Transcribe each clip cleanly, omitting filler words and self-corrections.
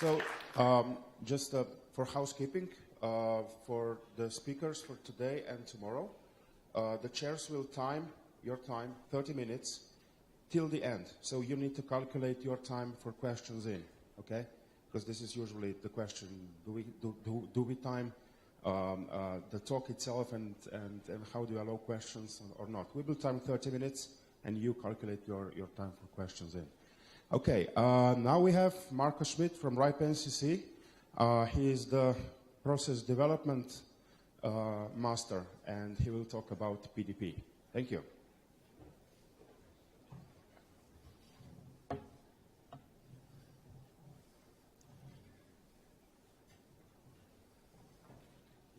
So, just for housekeeping, for the speakers for today and tomorrow, the chairs will time your time 30 minutes till the end. So you need to calculate your time for questions in, okay? Because this is usually the question: do we time the talk itself, and how do you allow questions or not? We will time 30 minutes, and you calculate your time for questions in. Okay, now we have Marco Schmidt from RIPE NCC. He is the process development master, and he will talk about PDP. Thank you.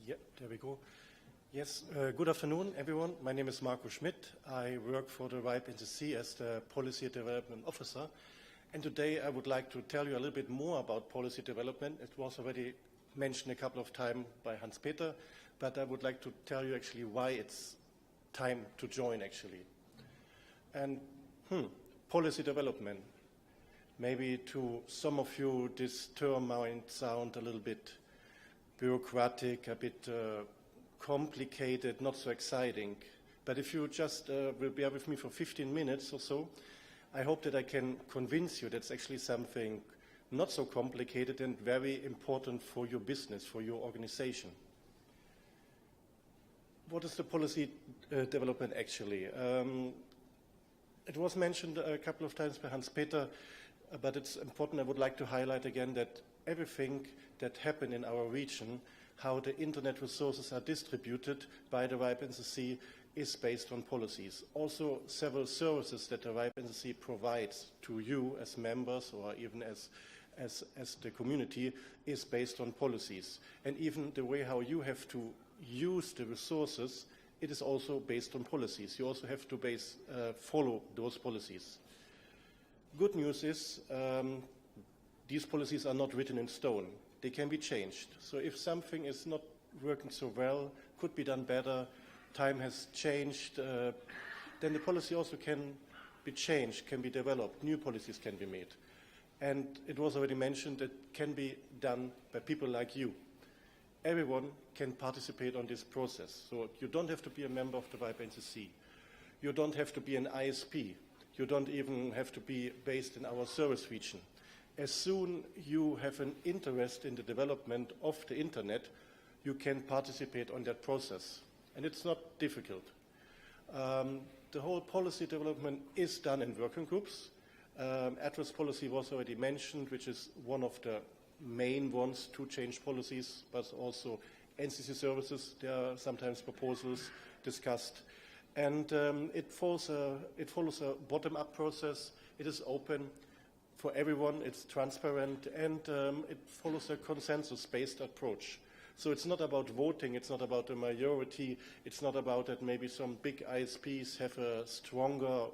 Yeah, there we go. Yes, good afternoon, everyone. My name is Marco Schmidt. I work for the RIPE NCC as the Policy Development Officer. And today I would like to tell you a little bit more about policy development. It was already mentioned a couple of times by Hans-Peter, but I would like to tell you actually why it's time to join actually. And policy development. Maybe to some of you this term might sound a little bit bureaucratic, a bit complicated, not so exciting. But if you just will bear with me for 15 minutes or so, I hope that I can convince you that's actually something not so complicated and very important for your business, for your organization. What is the policy development actually? It was mentioned a couple of times by Hans-Peter, but it's important. I would like to highlight again that everything that happened in our region, how the internet resources are distributed by the RIPE NCC, is based on policies. Also, several services that the RIPE NCC provides to you as members or even as the community is based on policies. And even the way how you have to use the resources, it is also based on policies. You also have to follow those policies. Good news is these policies are not written in stone. They can be changed. So if something is not working so well, could be done better, time has changed, then the policy also can be changed, can be developed, new policies can be made. And it was already mentioned, it can be done by people like you. Everyone can participate on this process. So you don't have to be a member of the RIPE NCC. You don't have to be an ISP. You don't even have to be based in our service region. As soon as you have an interest in the development of the internet, you can participate on that process. And it's not difficult. The whole policy development is done in working groups. Address policy was already mentioned, which is one of the main ones to change policies, but also NCC services. There are sometimes proposals discussed. And it follows a bottom-up process. It is open for everyone. It's transparent. And it follows a consensus-based approach. So it's not about voting, it's not about a majority, it's not about that maybe some big ISPs have a stronger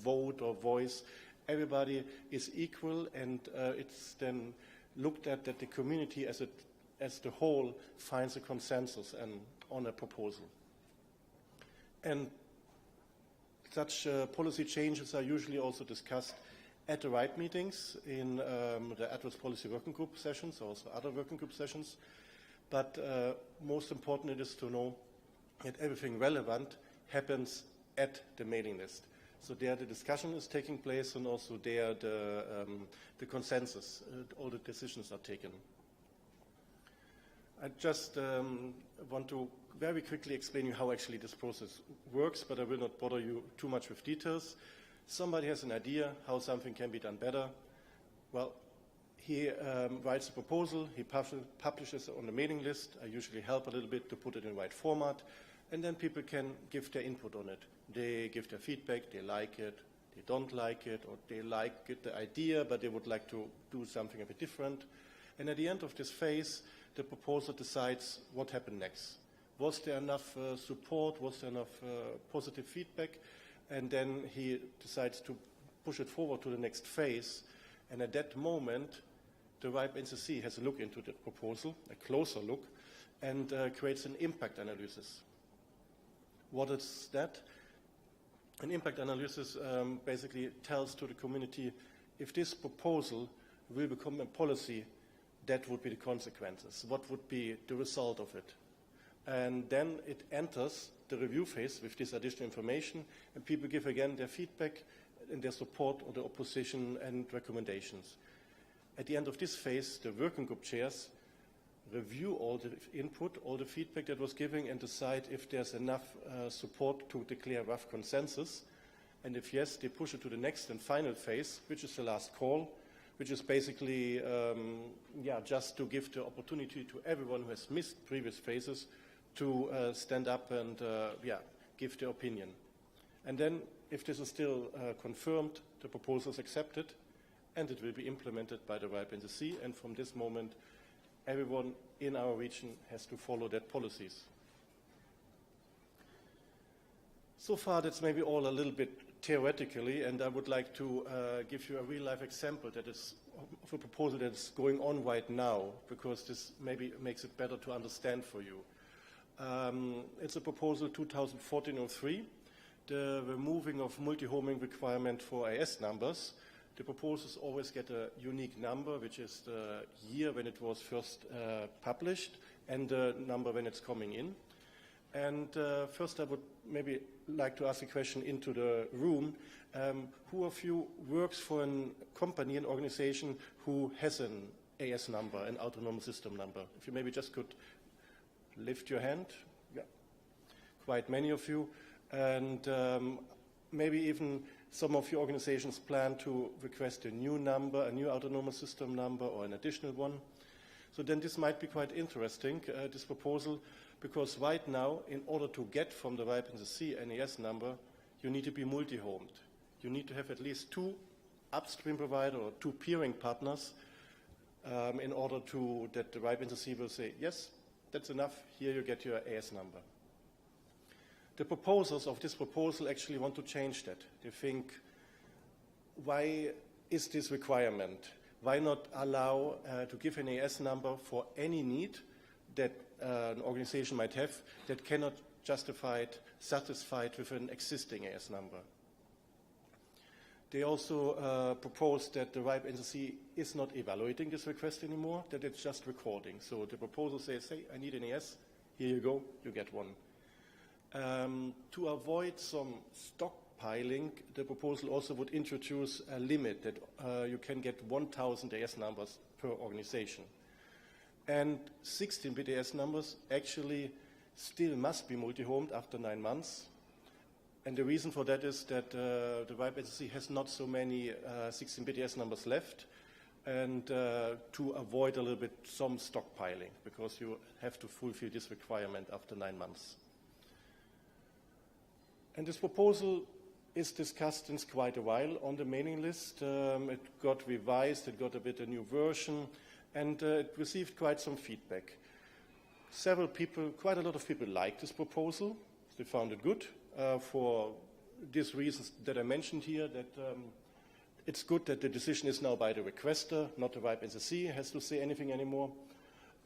vote or voice. Everybody is equal, and it's then looked at that the community as the whole finds a consensus on a proposal. And such policy changes are usually also discussed at the RIPE meetings in the Address Policy Working Group sessions, also other working group sessions. But most important it is to know that everything relevant happens at the mailing list. So there the discussion is taking place, and also there the consensus, all the decisions are taken. I just want to very quickly explain you how actually this process works, but I will not bother you too much with details. Somebody has an idea how something can be done better. Well, he writes a proposal, he publishes it on the mailing list. I usually help a little bit to put it in the right format, and then people can give their input on it. They give their feedback, they like it, they don't like it, or they like it, the idea, but they would like to do something a bit different. And at the end of this phase, the proposer decides what happened next. Was there enough support? Was there enough positive feedback? And then he decides to push it forward to the next phase. And at that moment, the RIPE NCC has a look into the proposal, a closer look, and creates an impact analysis. What is that? An impact analysis basically tells to the community if this proposal will become a policy, that would be the consequences. What would be the result of it? And then it enters the review phase with this additional information, and people give again their feedback and their support or their opposition and recommendations. At the end of this phase, the working group chairs review all the input, all the feedback that was given, and decide if there's enough support to declare rough consensus. And if yes, they push it to the next and final phase, which is the last call, which is basically just to give the opportunity to everyone who has missed previous phases to stand up and give their opinion. And then, if this is still confirmed, the proposal is accepted, and it will be implemented by the RIPE NCC, and from this moment, everyone in our region has to follow that policies. So far, that's maybe all a little bit theoretically, and I would like to give you a real-life example that is of a proposal that is going on right now, because this maybe makes it better to understand for you. It's a proposal 2014-03, the removing of multi-homing requirement for AS numbers. The proposals always get a unique number, which is the year when it was first published and the number when it's coming in. And first I would maybe like to ask a question into the room. Who of you works for a company, an organization who has an AS number, an autonomous system number? If you maybe just could lift your hand. Yeah, quite many of you. And maybe even some of your organizations plan to request a new number, a new autonomous system number, or an additional one. So then this might be quite interesting, this proposal, because right now, in order to get from the RIPE NCC an AS number, you need to be multi-homed. You need to have at least 2 upstream providers or 2 peering partners in order to that the RIPE NCC will say, yes, that's enough, here you get your AS number. The proposers of this proposal actually want to change that. They think, why is this requirement? Why not allow to give an AS number for any need that an organization might have that cannot satisfied with an existing AS number? They also propose that the RIPE NCC is not evaluating this request anymore, that it's just recording. So the proposal says, hey, I need an AS, here you go, you get one. To avoid some stockpiling, the proposal also would introduce a limit that you can get 1,000 AS numbers per organization. And 16-bit AS numbers actually still must be multi-homed after 9 months. And the reason for that is that the RIPE NCC has not so many 16-bit AS numbers left, and to avoid a little bit some stockpiling, because you have to fulfill this requirement after 9 months. And this proposal is discussed since quite a while on the mailing list. It got revised, it got a new version, and it received quite some feedback. Several people, quite a lot of people liked this proposal. They found it good for these reasons that I mentioned here, that it's good that the decision is now by the requester, not the RIPE NCC has to say anything anymore.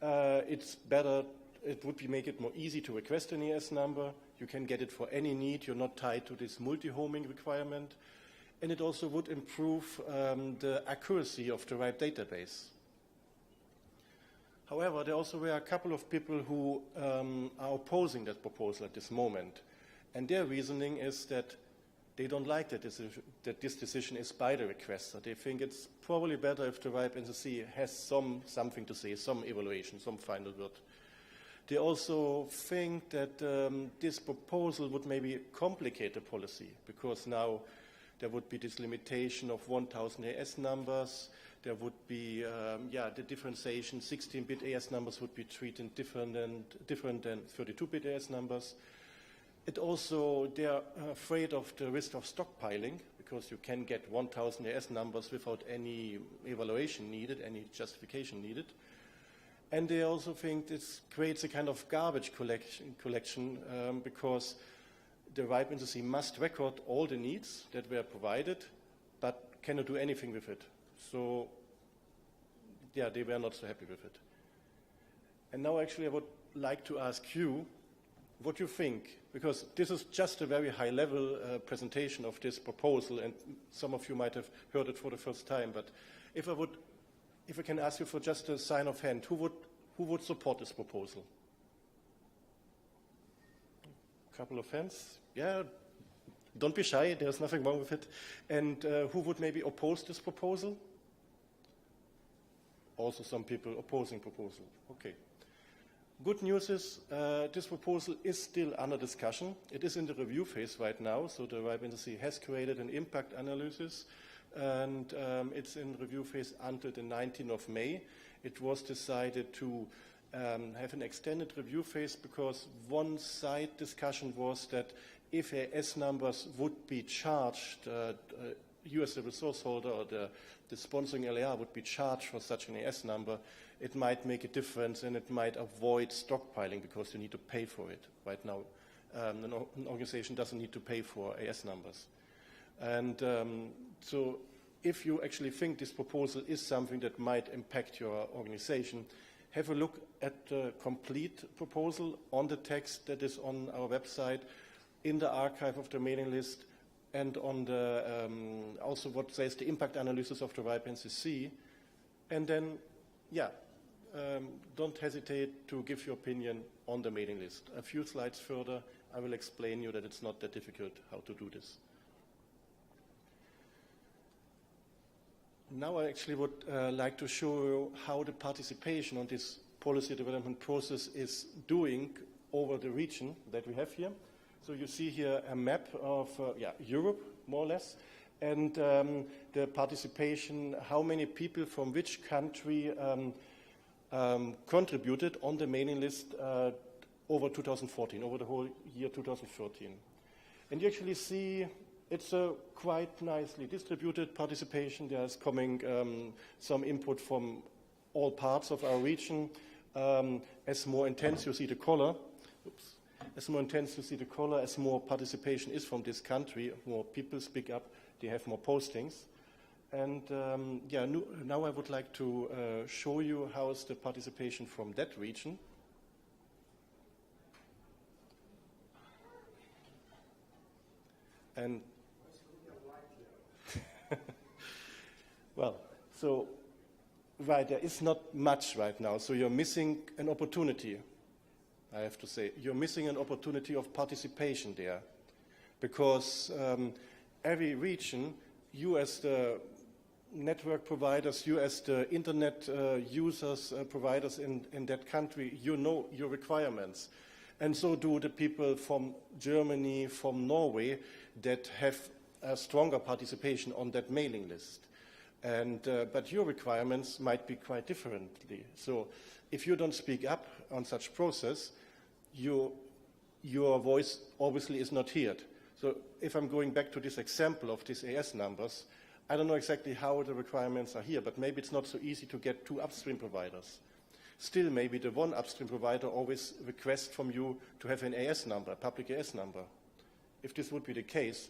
It's better, it would make it more easy to request an AS number. You can get it for any need. You're not tied to this multi-homing requirement. And it also would improve the accuracy of the RIPE database. However, there also were a couple of people who are opposing that proposal at this moment. And their reasoning is that they don't like that this decision is by the requester. They think it's probably better if the RIPE NCC has something to say, some evaluation, some final word. They also think that this proposal would maybe complicate the policy, because now there would be this limitation of 1,000 AS numbers. There would be, the differentiation, 16-bit AS numbers would be treated different than 32-bit AS numbers. It also, they're afraid of the risk of stockpiling, because you can get 1,000 AS numbers without any evaluation needed, any justification needed. And they also think this creates a kind of garbage collection because the RIPE NCC must record all the needs that were provided, but cannot do anything with it. So, yeah, they were not so happy with it. And now actually I would like to ask you what you think, because this is just a very high-level presentation of this proposal, and some of you might have heard it for the first time, but if I would if I can ask you for just a sign of hand, who would support this proposal? A couple of hands. Yeah, don't be shy, there's nothing wrong with it. And who would maybe oppose this proposal? Also some people opposing proposal. Okay. Good news is this proposal is still under discussion. It is in the review phase right now, so the RIPE NCC has created an impact analysis, and it's in review phase until the 19th of May. It was decided to have an extended review phase because one side discussion was that if AS numbers would be charged, you as the resource holder or the sponsoring LAR would be charged for such an AS number, it might make a difference and it might avoid stockpiling because you need to pay for it. Right now, an organization doesn't need to pay for AS numbers. And so if you actually think this proposal is something that might impact your organization, have a look at the complete proposal on the text that is on our website, in the archive of the mailing list, and on the also what says the impact analysis of the RIPE NCC. And then, yeah, don't hesitate to give your opinion on the mailing list. A few slides further, I will explain you that it's not that difficult how to do this. Now I actually would like to show you how the participation on this policy development process is doing over the region that we have here. So you see here a map of Europe, more or less, and the participation, how many people from which country contributed on the mailing list over 2014, over the whole year 2013. And you actually see it's a quite nicely distributed participation. There's coming some input from all parts of our region. As more intense you see the color, as more intense you see the color, as more participation is from this country, more people speak up, they have more postings. And now I would like to show you how is the participation from that region. And well, so right, there is not much right now, so you're missing an opportunity, I have to say. You're missing an opportunity of participation there, because every region, you as the network providers, you as the internet users, providers in that country, you know your requirements. And so do the people from Germany, from Norway, that have a stronger participation on that mailing list. And, but your requirements might be quite differently. So if you don't speak up on such process, your voice obviously is not heard. So if I'm going back to this example of these AS numbers, I don't know exactly how the requirements are here, but maybe it's not so easy to get two upstream providers. Still, maybe the one upstream provider always requests from you to have an AS number, a public AS number. If this would be the case,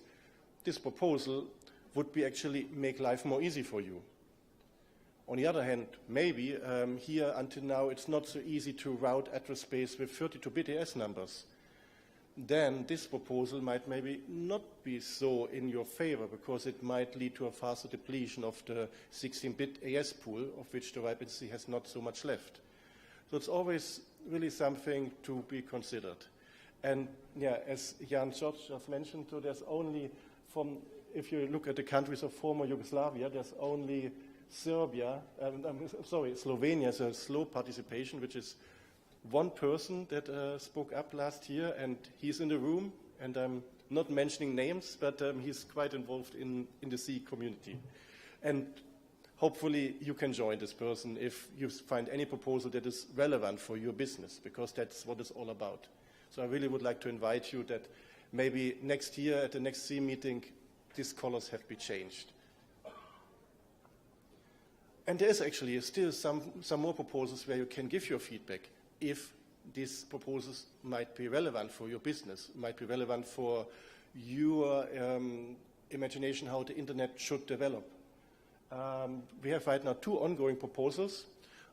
this proposal would be actually make life more easy for you. On the other hand, maybe here until now it's not so easy to route address space with 32-bit AS numbers. Then this proposal might maybe not be so in your favor because it might lead to a faster depletion of the 16-bit AS pool, of which the RIPE NCC has not so much left. So it's always really something to be considered. And yeah, as Jan George just mentioned, so there's only from, if you look at the countries of former Yugoslavia, there's only Slovenia is a slow participation, which is one person that spoke up last year, and he's in the room, and I'm not mentioning names, but he's quite involved in the SEE community. And hopefully you can join this person if you find any proposal that is relevant for your business, because that's what it's all about. So I really would like to invite you that maybe next year at the next SEE meeting, these colors have been changed. And there is actually still some more proposals where you can give your feedback if these proposals might be relevant for your business, might be relevant for your imagination how the internet should develop. We have right now two ongoing proposals.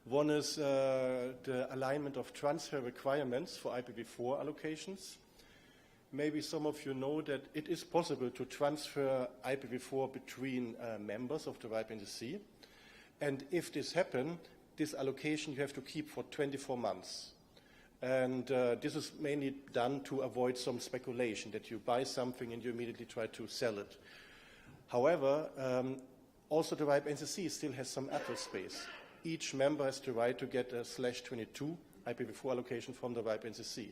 One is the alignment of transfer requirements for IPv4 allocations. Maybe some of you know that it is possible to transfer IPv4 between members of the RIPE NCC. And if this happens, this allocation you have to keep for 24 months. And this is mainly done to avoid some speculation, that you buy something and you immediately try to sell it. However, also the RIPE NCC still has some address space. Each member has the right to get a /22 IPv4 allocation from the RIPE NCC.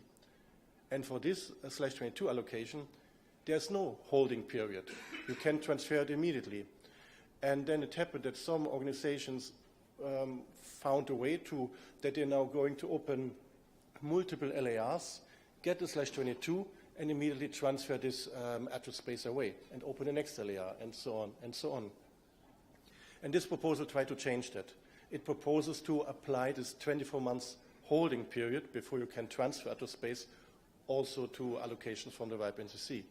And for this /22 allocation, there's no holding period. You can transfer it immediately. And then it happened that some organizations found a way that they're now going to open multiple LARs, get the /22, and immediately transfer this address space away and open the next LAR, and so on and so on. And this proposal tried to change that. It proposes to apply this 24 months holding period before you can transfer address space also to allocations from the RIPE NCC.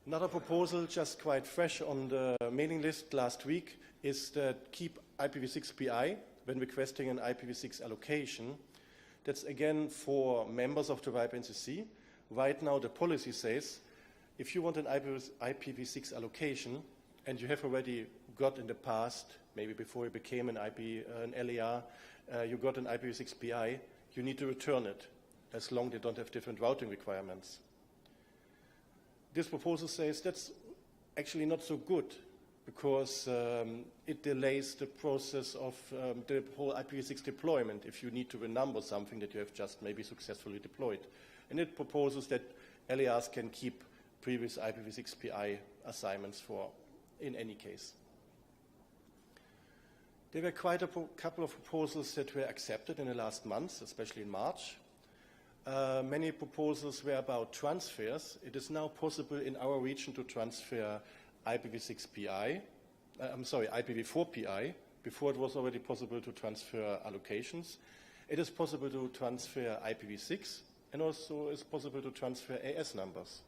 Another proposal, just quite fresh on the mailing list last week, is that keep IPv6 PI when requesting an IPv6 allocation. That's again for members of the RIPE NCC. Right now the policy says if you want an IPv6 allocation and you have already got in the past, maybe before you became an LAR, you got an IPv6 PI, you need to return it as long as they don't have different routing requirements. This proposal says that's actually not so good because it delays the process of the whole IPv6 deployment if you need to renumber something that you have just maybe successfully deployed. And it proposes that LARs can keep previous IPv6 PI assignments in any case. There were quite a couple of proposals that were accepted in the last months, especially in March. Many proposals were about transfers. It is now possible in our region to transfer IPv6 PI, IPv4 PI. Before it was already possible to transfer allocations. It is possible to transfer IPv6 and also it's possible to transfer AS numbers.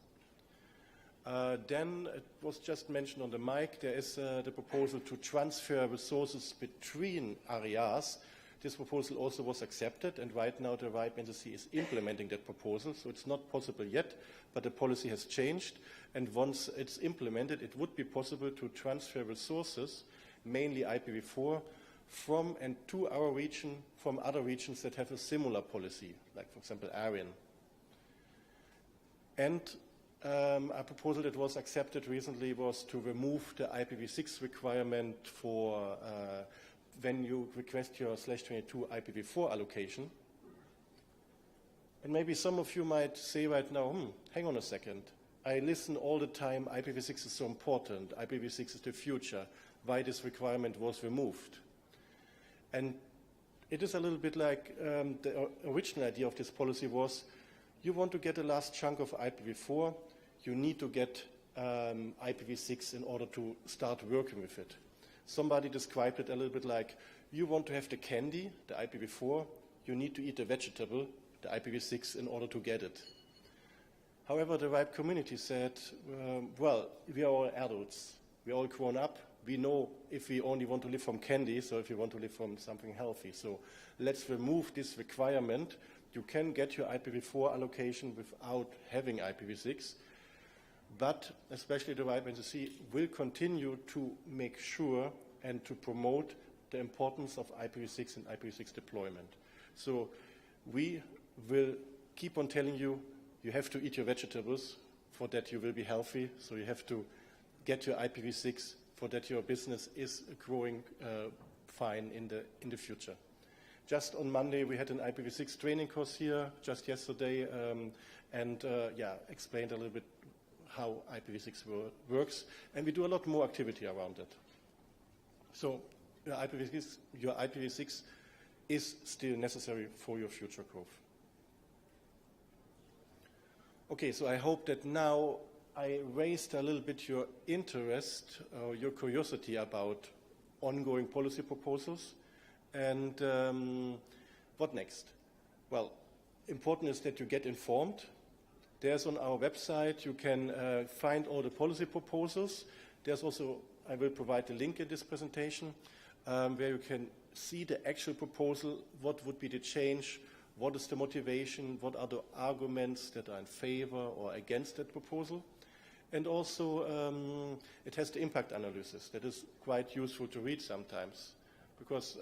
Then it was just mentioned on the mic, there is the proposal to transfer resources between areas. This proposal also was accepted, and right now the RIPE NCC is implementing that proposal, so it's not possible yet, but the policy has changed, and once it's implemented, it would be possible to transfer resources, mainly IPv4, from and to our region from other regions that have a similar policy, like, for example, ARIAN. And a proposal that was accepted recently was to remove the IPv6 requirement for when you request your /22 IPv4 allocation. And maybe some of you might say right now, hang on a second. I listen all the time, IPv6 is so important, IPv6 is the future, why this requirement was removed. And it is a little bit like the original idea of this policy was, you want to get the last chunk of IPv4, you need to get IPv6 in order to start working with it. Somebody described it a little bit like, you want to have the candy, the IPv4, you need to eat the vegetable, the IPv6, in order to get it. However, the RIPE community said, well, we are all adults, we are all grown up, we know if we only want to live from candy, so if you want to live from something healthy. So let's remove this requirement. You can get your IPv4 allocation without having IPv6, but especially the RIPE NCC will continue to make sure and to promote the importance of IPv6 and IPv6 deployment. So we will keep on telling you, you have to eat your vegetables, for that you will be healthy, so you have to get your IPv6, for that your business is growing fine in the future. Just on Monday, we had an IPv6 training course here, just yesterday, and explained a little bit how IPv6 works, and we do a lot more activity around it. So your IPv6 is still necessary for your future growth. Okay, so I hope that now I raised a little bit your interest, your curiosity about ongoing policy proposals. And what next? Well, important is that you get informed. There's on our website, you can find all the policy proposals. There's also, I will provide a link in this presentation, where you can see the actual proposal, what would be the change, what is the motivation, what are the arguments that are in favor or against that proposal. And also, it has the impact analysis that is quite useful to read sometimes. Because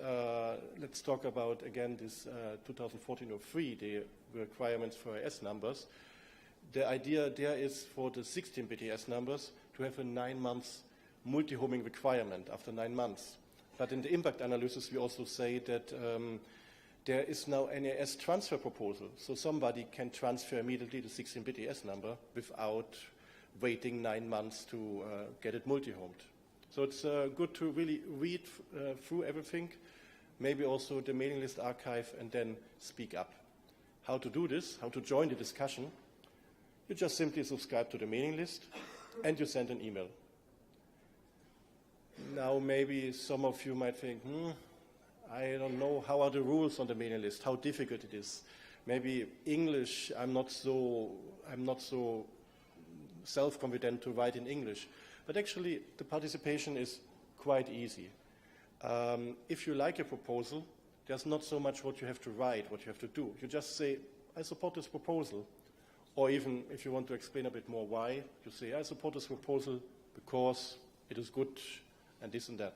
let's talk about, again, this 2014-03, the requirements for AS numbers. The idea there is for the 16-bit AS numbers to have a 9 months multi-homing requirement after 9 months. But in the impact analysis, we also say that there is now an AS transfer proposal. So somebody can transfer immediately the 16-bit AS number without waiting 9 months to get it multi-homed. So it's good to really read through everything, maybe also the mailing list archive, and then speak up. How to do this, how to join the discussion? You just simply subscribe to the mailing list and you send an email. Now maybe some of you might think, I don't know, how are the rules on the mailing list, how difficult it is. Maybe English, I'm not so self-confident to write in English. But actually, the participation is quite easy. If you like a proposal, there's not so much what you have to write, what you have to do. You just say, I support this proposal. Or even if you want to explain a bit more why, you say, I support this proposal because it is good and this and that.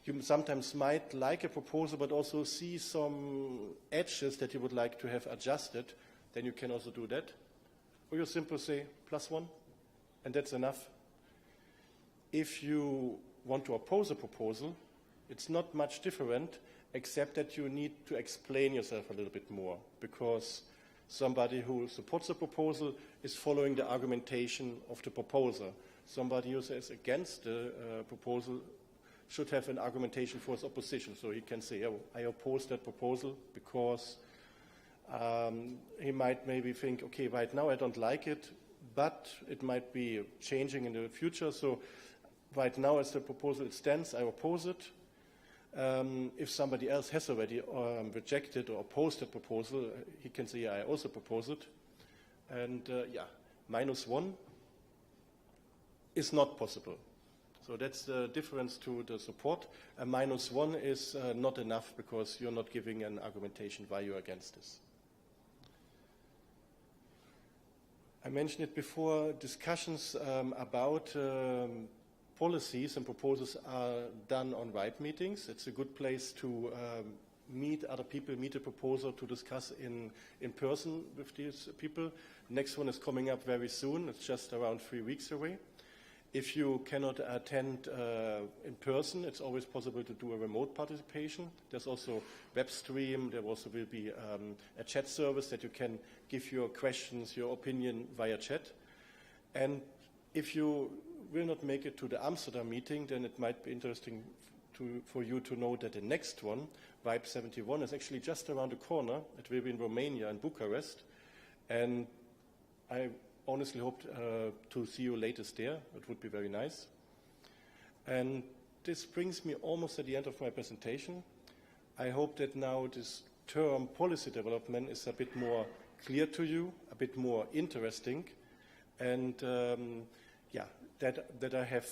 You sometimes might like a proposal, but also see some edges that you would like to have adjusted. Then you can also do that. Or you simply say, +1, and that's enough. If you want to oppose a proposal, it's not much different, except that you need to explain yourself a little bit more, because somebody who supports a proposal is following the argumentation of the proposer. Somebody who says against the proposal should have an argumentation for his opposition. So he can say, oh, I oppose that proposal because he might maybe think, okay, right now I don't like it, but it might be changing in the future. So right now, as the proposal stands, I oppose it. If somebody else has already rejected or opposed that proposal, he can say, yeah, I also propose it. And -1 is not possible. So that's the difference to the support. A -1 is not enough because you're not giving an argumentation why you're against this. I mentioned it before, discussions about policies and proposals are done on RIPE meetings. It's a good place to meet other people, meet a proposer to discuss in person with these people. Next one is coming up very soon. It's just around 3 weeks away. If you cannot attend in person, it's always possible to do a remote participation. There's also web stream. There also will be a chat service that you can give your questions, your opinion via chat. And if you will not make it to the Amsterdam meeting, then it might be interesting for you to know that the next one, RIPE 71, is actually just around the corner. It will be in Romania, in Bucharest. And I honestly hope to see you latest there. It would be very nice. And this brings me almost at the end of my presentation. I hope that now this term policy development is a bit more clear to you, a bit more interesting, and that I have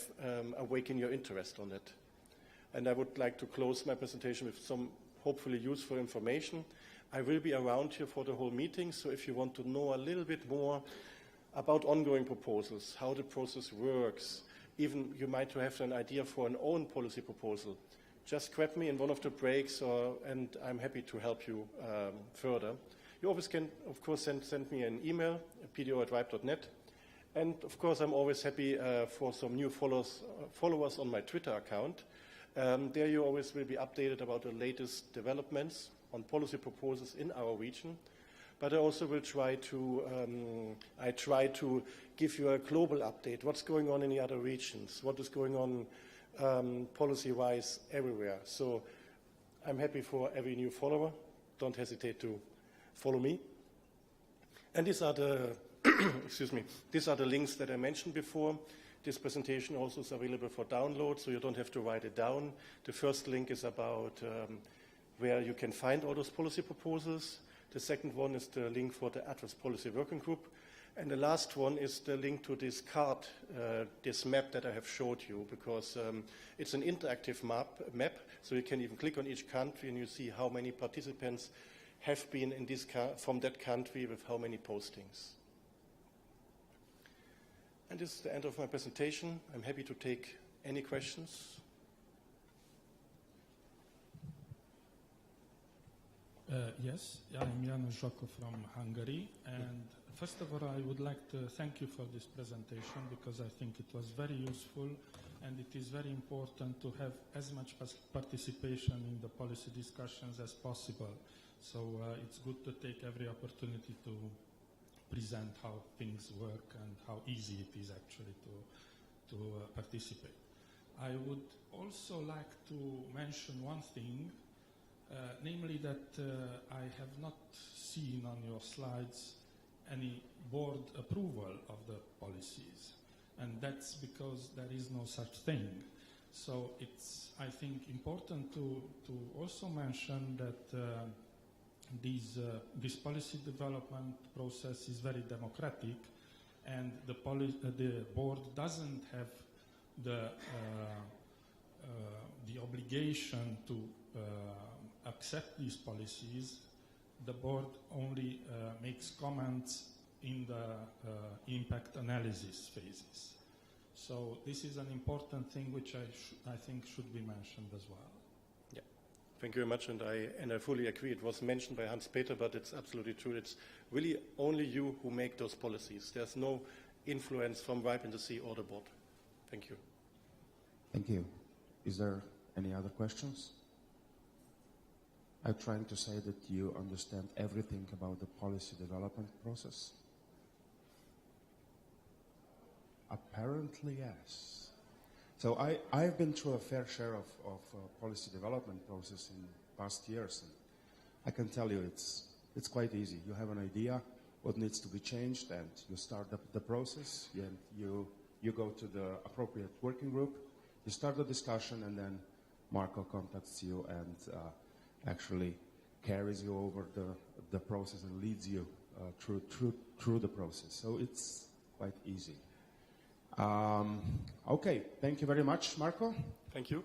awakened your interest on it. And I would like to close my presentation with some hopefully useful information. I will be around here for the whole meeting, so if you want to know a little bit more about ongoing proposals, how the process works, even you might have an idea for an own policy proposal, just grab me in one of the breaks and I'm happy to help you further. You always can, of course, send me an email, pdo@ripe.net. And of course, I'm always happy for some new followers on my Twitter account. There you always will be updated about the latest developments on policy proposals in our region. But I also will try to give you a global update. What's going on in the other regions? What is going on policy-wise everywhere? So I'm happy for every new follower. Don't hesitate to follow me. And these are the these are the links that I mentioned before. This presentation also is available for download, so you don't have to write it down. The first link is about where you can find all those policy proposals. The second one is the link for the Address Policy Working Group. And the last one is the link to this card, this map that I have showed you, because it's an interactive map, so you can even click on each country and you see how many participants have been in from that country with how many postings. And this is the end of my presentation. I'm happy to take any questions. Yes, I'm János Zsako from Hungary, and first of all I would like to thank you for this presentation because I think it was very useful and it is very important to have as much participation in the policy discussions as possible. So it's good to take every opportunity to present how things work and how easy it is actually to participate. I would also like to mention one thing. Namely that I have not seen on your slides any board approval of the policies, and that's because there is no such thing. So it's, I think, important to also mention that this policy development process is very democratic, and the board doesn't have the obligation to accept these policies. The board only makes comments in the impact analysis phases. So this is an important thing which I think should be mentioned as well. Yeah, thank you very much, and I fully agree. It was mentioned by Hans-Peter, but it's absolutely true. It's really only you who make those policies. There's no influence from RIPE NCC or the board. Thank you. Thank you. Is there any other questions? I'm trying to say that you understand everything about the policy development process. Apparently, yes. So I've been through a fair share of policy development process in past years, and I can tell you it's quite easy. You have an idea what needs to be changed, and you start the process, and you go to the appropriate working group, you start the discussion, and then Marco contacts you and actually carries you over the process and leads you through the process. So it's quite easy. Okay, thank you very much, Marco. Thank you.